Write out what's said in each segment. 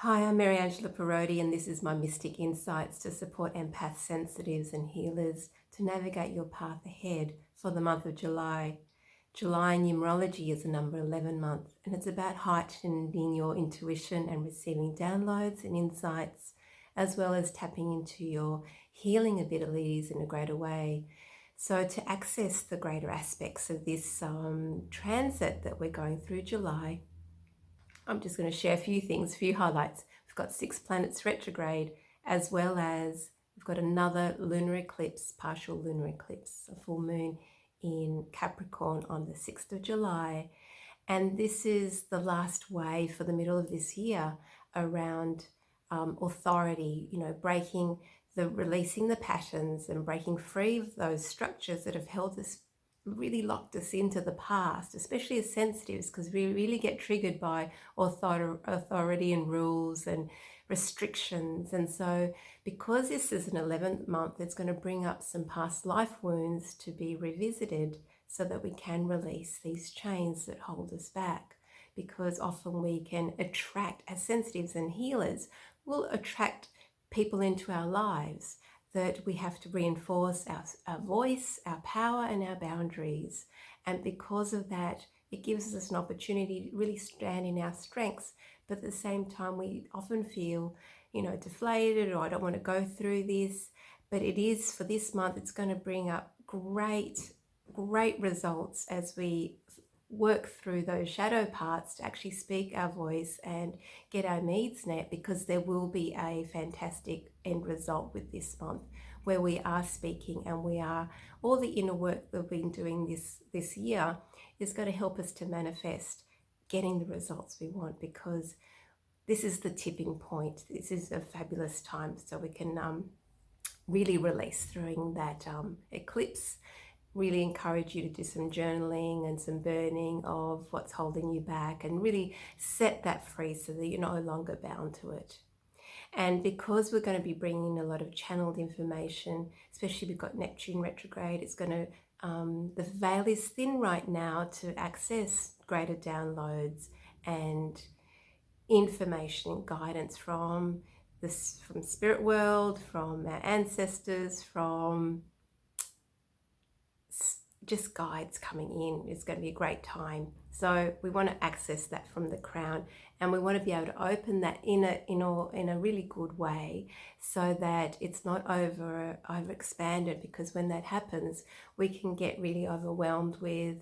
Hi, I'm Mary Angela Parodi, and this is my Mystic Insights to support empath sensitives and healers to navigate your path ahead for the month of July. July in numerology is the number 11 month, and it's about heightening your intuition and receiving downloads and insights, as well as tapping into your healing abilities in a greater way. So to access the greater aspects of this transit that we're going through July, I'm just going to share a few things, a few highlights. We've got 6 planets retrograde, as well as we've got another lunar eclipse, partial lunar eclipse, a full moon in Capricorn on the 6th of July. And this is the last wave for the middle of this year around authority, releasing the patterns and breaking free of those structures that have held us, really locked us into the past, especially as sensitives, because we really get triggered by authority and rules and restrictions. And so because this is an 11th month, it's going to bring up some past life wounds to be revisited so that we can release these chains that hold us back. Because often we can attract, as sensitives and healers, we'll attract people into our lives that we have to reinforce our voice, our power, and our boundaries. And because of that, it gives us an opportunity to really stand in our strengths. But at the same time, we often feel, deflated, or I don't want to go through this. But it is, for this month, it's going to bring up great results as we work through those shadow parts to actually speak our voice and get our needs met, because there will be a fantastic end result with this month where we are speaking, and we are, all the inner work that we've been doing this year is going to help us to manifest getting the results we want, because this is the tipping point. This is a fabulous time, so we can really release during that eclipse. Really encourage you to do some journaling and some burning of what's holding you back, and really set that free so that you're no longer bound to it. And because we're going to be bringing a lot of channeled information, especially we've got Neptune retrograde, it's going to, the veil is thin right now to access greater downloads and information and guidance from spirit world, from our ancestors, from just guides coming in. It's going to be a great time. So we want to access that from the crown, and we want to be able to open that in a really good way, so that it's not over expanded, because when that happens, we can get really overwhelmed with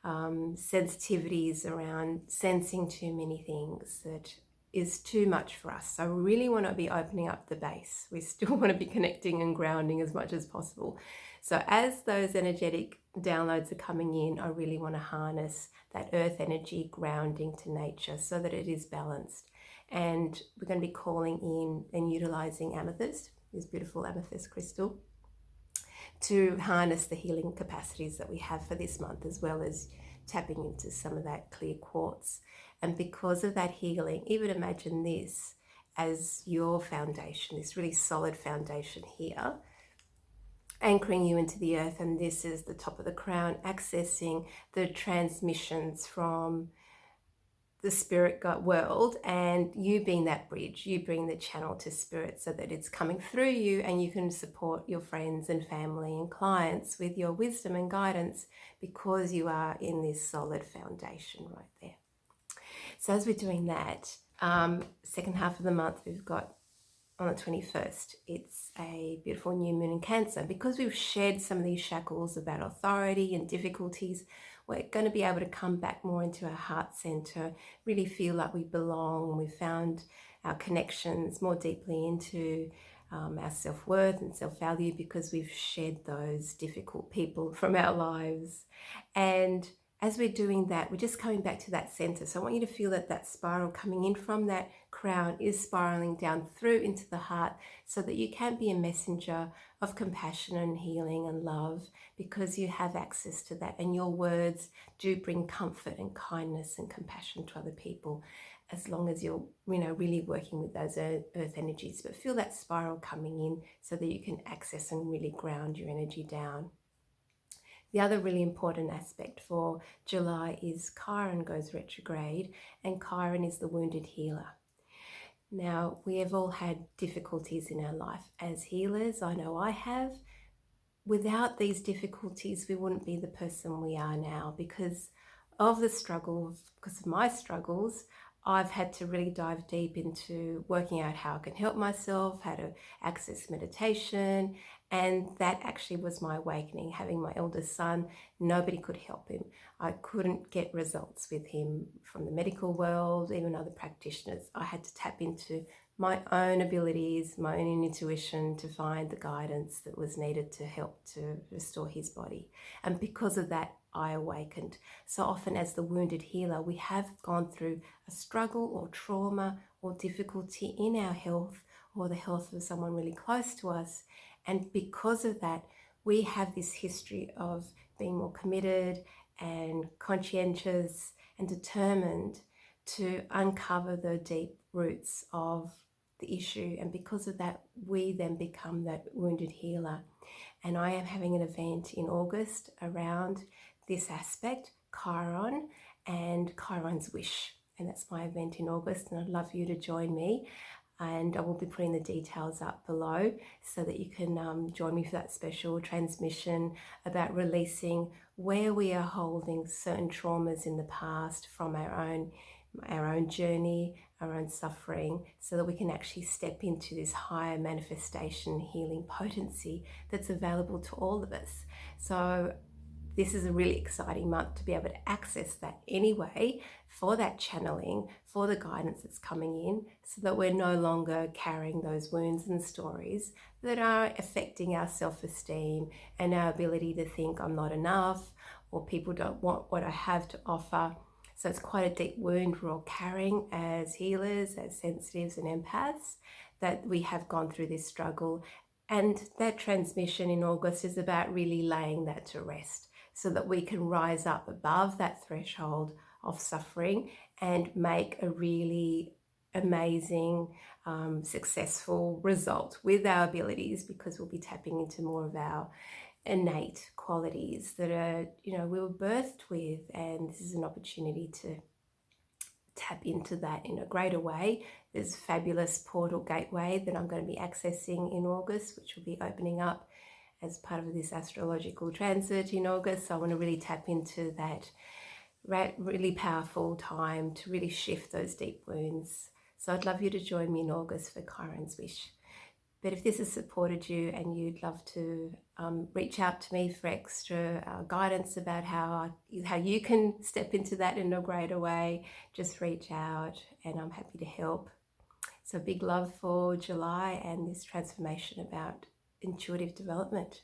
sensitivities around sensing too many things that is too much for us. So we really want to be opening up the base. We still want to be connecting and grounding as much as possible. So as those energetic downloads are coming in, I really want to harness that earth energy grounding to nature so that it is balanced. And we're going to be calling in and utilizing amethyst, this beautiful amethyst crystal, to harness the healing capacities that we have for this month, as well as tapping into some of that clear quartz. And because of that healing, even imagine this as your foundation, this really solid foundation here, anchoring you into the earth. And this is the top of the crown, accessing the transmissions from the spirit world, and you being that bridge, you bring the channel to spirit so that it's coming through you, and you can support your friends and family and clients with your wisdom and guidance, because you are in this solid foundation right there. So as we're doing that, second half of the month, we've got on the 21st, it's a beautiful new moon in Cancer. Because we've shed some of these shackles about authority and difficulties, we're going to be able to come back more into our heart center, really feel like we belong. We've found our connections more deeply into our self-worth and self-value, because we've shed those difficult people from our lives. And as we're doing that, we're just coming back to that center. So I want you to feel that that spiral coming in from that crown is spiraling down through into the heart, so that you can be a messenger of compassion and healing and love, because you have access to that. And your words do bring comfort and kindness and compassion to other people, as long as you're, really working with those earth energies. But feel that spiral coming in so that you can access and really ground your energy down. The other really important aspect for July is Chiron goes retrograde, and Chiron is the wounded healer. Now, we have all had difficulties in our life. As healers, I know I have. Without these difficulties, we wouldn't be the person we are now because of the struggles, because of my struggles. I've had to really dive deep into working out how I can help myself, how to access meditation, and that actually was my awakening. Having my eldest son, nobody could help him. I couldn't get results with him from the medical world, even other practitioners. I had to tap into my own abilities, my own intuition to find the guidance that was needed to help to restore his body. And because of that, I awakened. So often as the wounded healer, we have gone through a struggle or trauma or difficulty in our health or the health of someone really close to us. And because of that, we have this history of being more committed and conscientious and determined to uncover the deep roots of the issue. And because of that, we then become that wounded healer. And I am having an event in August around this aspect, Chiron and Chiron's wish. And that's my event in August, and I'd love you to join me. And I will be putting the details up below so that you can join me for that special transmission about releasing where we are holding certain traumas in the past from our own journey, our own suffering, so that we can actually step into this higher manifestation healing potency that's available to all of us. So this is a really exciting month to be able to access that anyway for that channeling, for the guidance that's coming in, so that we're no longer carrying those wounds and stories that are affecting our self-esteem and our ability to think I'm not enough or people don't want what I have to offer. So it's quite a deep wound we're all carrying as healers, as sensitives and empaths, that we have gone through this struggle. And that transmission in August is about really laying that to rest so that we can rise up above that threshold of suffering and make a really amazing, successful result with our abilities, because we'll be tapping into more of our innate qualities that are, we were birthed with, and this is an opportunity to tap into that in a greater way. There's a fabulous portal gateway that I'm going to be accessing in August, which will be opening up as part of this astrological transit in August. So I want to really tap into that really powerful time to really shift those deep wounds. So I'd love you to join me in August for Chiron's Wish. But if this has supported you and you'd love to reach out to me for extra guidance about how you can step into that in a greater way, just reach out and I'm happy to help. So big love for July and this transformation about intuitive development.